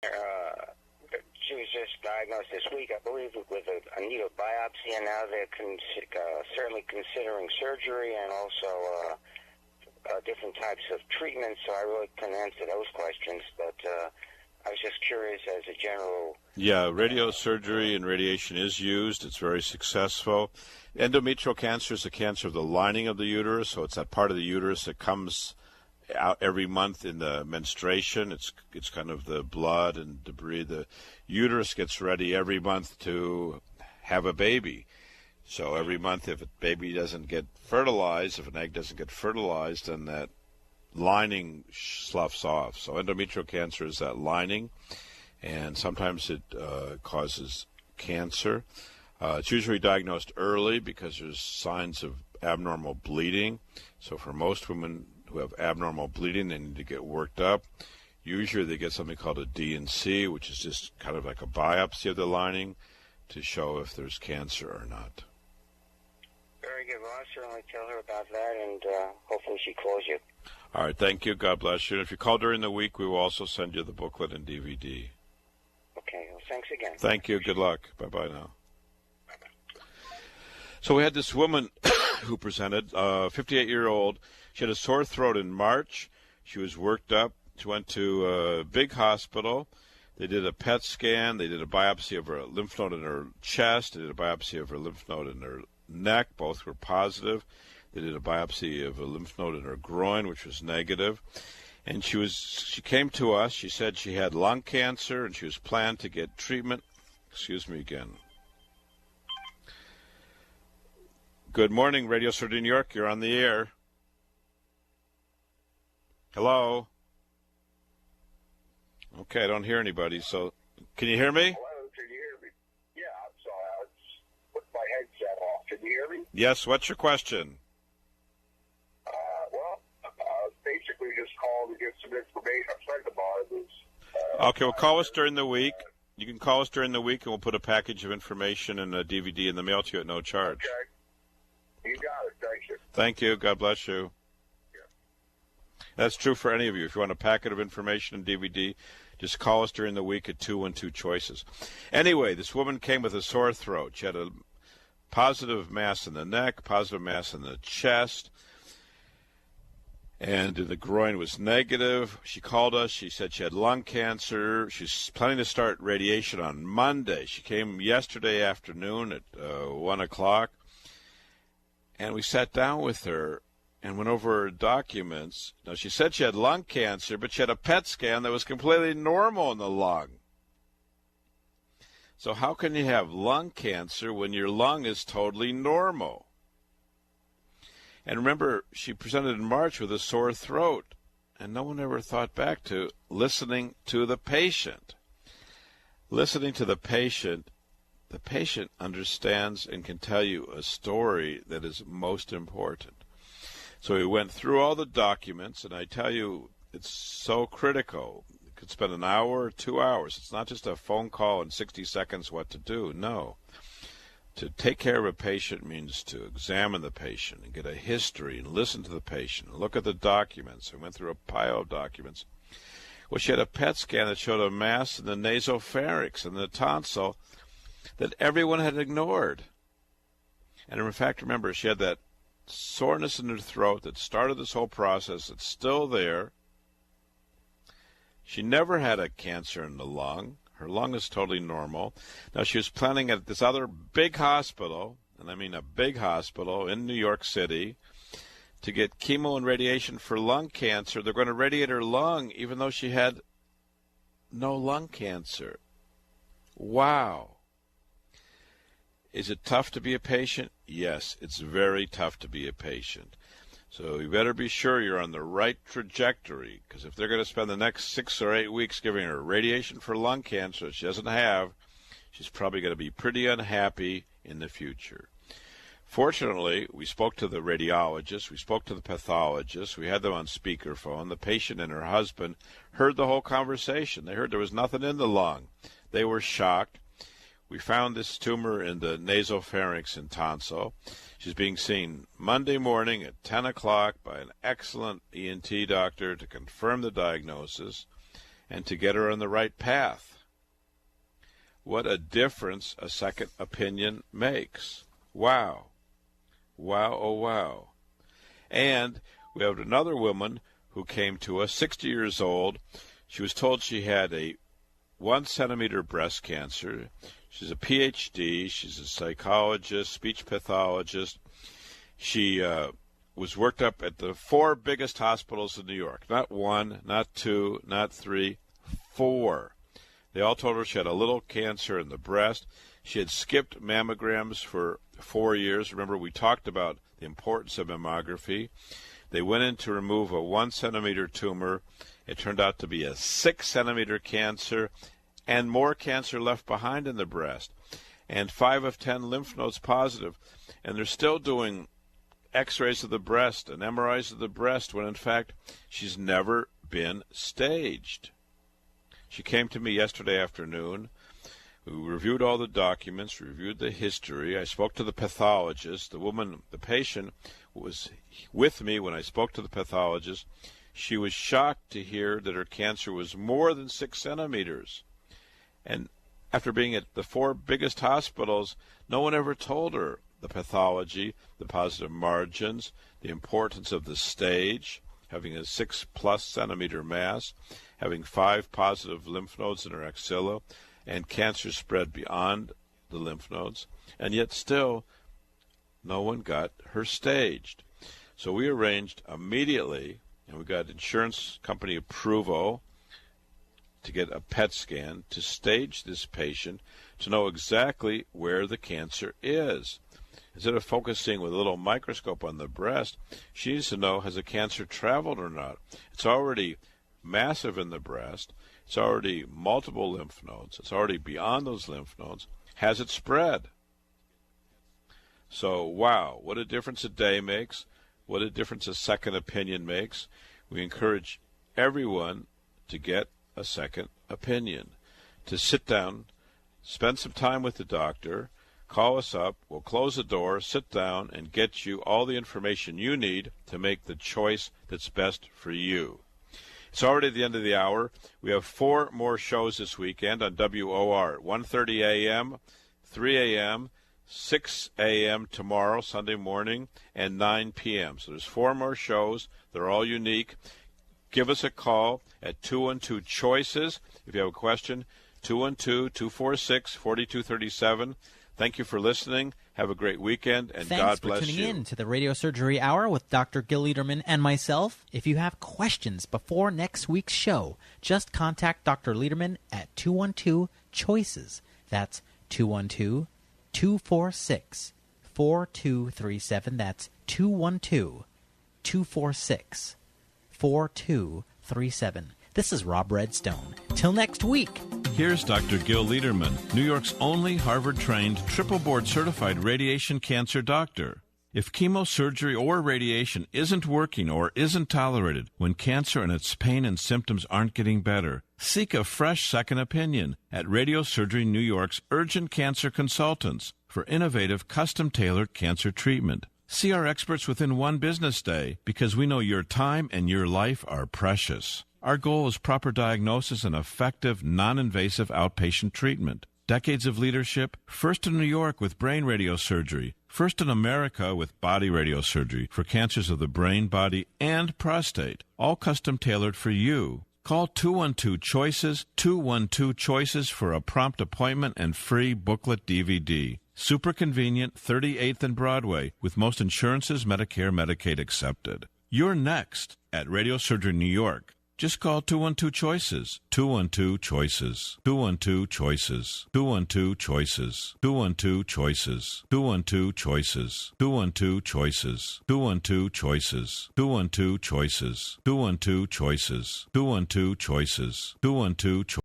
She was just diagnosed this week, I believe, with a needle biopsy, and now they're certainly considering surgery and also different types of treatments, so I really couldn't answer those questions, but I was just curious as a general... Yeah, radiosurgery and radiation is used. It's very successful. Endometrial cancer is a cancer of the lining of the uterus, so it's that part of the uterus that comes out every month in the menstruation. It's kind of the blood and debris. The uterus gets ready every month to have a baby. So every month, if a baby doesn't get fertilized, if an egg doesn't get fertilized, then that lining sloughs off. So endometrial cancer is that lining, and sometimes it causes cancer. It's usually diagnosed early because there's signs of abnormal bleeding. So for most women who have abnormal bleeding, they need to get worked up. Usually they get something called a D&C, which is just kind of like a biopsy of the lining to show if there's cancer or not. Very good. Well, I'll certainly tell her about that, and hopefully she calls you. All right, thank you. God bless you. If you call during the week, we will also send you the booklet and DVD. Okay, well, thanks again. Thank you. Good luck. Bye-bye now. So we had this woman who presented, 58-year-old. She had a sore throat in March. She was worked up. She went to a big hospital. They did a PET scan. They did a biopsy of her lymph node in her chest. They did a biopsy of her lymph node in her neck. Both were positive. They did a biopsy of a lymph node in her groin, which was negative. And she came to us. She said she had lung cancer, and she was planned to get treatment. Excuse me again. Good morning, Radiosurgery New York. You're on the air. Hello? Okay, I don't hear anybody, so can you hear me? Hello, can you hear me? Yeah, I'm sorry. I just put my headset off. Can you hear me? Yes, what's your question? Basically just called to get some information. A friend of mine was... Okay, well, call us during the week. You can call us during the week, and we'll put a package of information and a DVD in the mail to you at no charge. Okay. You got it. Thank you. Thank you. God bless you. Yeah. That's true for any of you. If you want a packet of information and DVD, just call us during the week at 212-CHOICES. Anyway, this woman came with a sore throat. She had a positive mass in the neck, positive mass in the chest, and the groin was negative. She called us. She said she had lung cancer. She's planning to start radiation on Monday. She came yesterday afternoon at 1 o'clock, and we sat down with her and went over her documents. Now, she said she had lung cancer, but she had a PET scan that was completely normal in the lung. So how can you have lung cancer when your lung is totally normal? And remember, she presented in March with a sore throat, and no one ever thought back to listening to the patient. Listening to the patient understands and can tell you a story that is most important. So we went through all the documents, and I tell you, it's so critical. You could spend an hour or 2 hours. It's not just a phone call in 60 seconds what to do. No. To take care of a patient means to examine the patient and get a history and listen to the patient and look at the documents. I went through a pile of documents. Well, she had a PET scan that showed a mass in the nasopharynx and the tonsil that everyone had ignored. And in fact, remember, she had that soreness in her throat that started this whole process. It's still there. She never had a cancer in the lung. Her lung is totally normal. Now, she was planning at this other big hospital, and I mean a big hospital in New York City, to get chemo and radiation for lung cancer. They're going to radiate her lung even though she had no lung cancer. Wow. Is it tough to be a patient? Yes, it's very tough to be a patient. So you better be sure you're on the right trajectory, because if they're going to spend the next 6 or 8 weeks giving her radiation for lung cancer that she doesn't have, she's probably going to be pretty unhappy in the future. Fortunately, we spoke to the radiologist, we spoke to the pathologist, we had them on speakerphone. The patient and her husband heard the whole conversation. They heard there was nothing in the lung. They were shocked. We found this tumor in the nasopharynx and tonsil. She's being seen Monday morning at 10 o'clock by an excellent ENT doctor to confirm the diagnosis. and to get her on the right path. What a difference a second opinion makes. Wow. Wow, oh wow. And we have another woman who came to us, 60 years old. She was told she had a 1-centimeter breast cancer. She's a PhD. She's a psychologist, speech pathologist. She was worked up at the 4 biggest hospitals in New York. Not 1, not 2, not 3, 4. They all told her she had a little cancer in the breast. She had skipped mammograms for 4 years. Remember, we talked about the importance of mammography. They went in to remove a 1-centimeter tumor. It turned out to be a 6-centimeter cancer and more cancer left behind in the breast, and 5 of 10 lymph nodes positive. And they're still doing X-rays of the breast and MRIs of the breast when, in fact, she's never been staged. She came to me yesterday afternoon. We reviewed all the documents, reviewed the history. I spoke to the pathologist. The patient was with me when I spoke to the pathologist. She was shocked to hear that her cancer was more than 6 centimeters. And after being at the 4 biggest hospitals, no one ever told her the pathology, the positive margins, the importance of the stage, having a 6+ centimeter mass, having 5 positive lymph nodes in her axilla, and cancer spread beyond the lymph nodes. And yet still, no one got her staged. So we arranged immediately, and we got insurance company approval to get a PET scan to stage this patient to know exactly where the cancer is. Instead of focusing with a little microscope on the breast, she needs to know, has the cancer traveled or not? It's already massive in the breast. It's already multiple lymph nodes. It's already beyond those lymph nodes. Has it spread? So, wow, what a difference a day makes. What a difference a second opinion makes. We encourage everyone to get a second opinion, to sit down, spend some time with the doctor, call us up, we'll close the door, sit down, and get you all the information you need to make the choice that's best for you. It's already the end of the hour. We have 4 more shows this weekend on WOR at 1:30 a.m., 3 a.m., 6 a.m. tomorrow, Sunday morning, and 9 p.m. So there's 4 more shows. They're all unique. Give us a call at 212-CHOICES. If you have a question, 212-246-4237. Thank you for listening. Have a great weekend, and God bless you. Thanks for tuning in to the Radiosurgery Hour with Dr. Gil Lederman and myself. If you have questions before next week's show, just contact Dr. Lederman at 212-CHOICES. That's 212-246-4237. That's 212-246-4237. This is Rob Redstone. Till next week. Here's Dr. Gil Lederman, New York's only Harvard-trained, triple-board-certified radiation cancer doctor. If chemosurgery or radiation isn't working or isn't tolerated, when cancer and its pain and symptoms aren't getting better, seek a fresh second opinion at Radiosurgery New York's Urgent Cancer Consultants for innovative, custom-tailored cancer treatment. See our experts within 1 business day, because we know your time and your life are precious. Our goal is proper diagnosis and effective, non-invasive outpatient treatment. Decades of leadership, first in New York with brain radiosurgery, first in America with body radiosurgery for cancers of the brain, body, and prostate, all custom-tailored for you. Call 212-CHOICES, 212-CHOICES for a prompt appointment and free booklet DVD. Super convenient, 38th and Broadway, with most insurances, Medicare, Medicaid accepted. You're next at Radiosurgery New York. Just call 212-CHOICES, 212-CHOICES, 212-CHOICES, 212-CHOICES, 212-CHOICES, 212-CHOICES, 212-CHOICES, 212-CHOICES, 212-CHOICES, 212-CHOICES, 212-CHOICES, 212-CHOICES.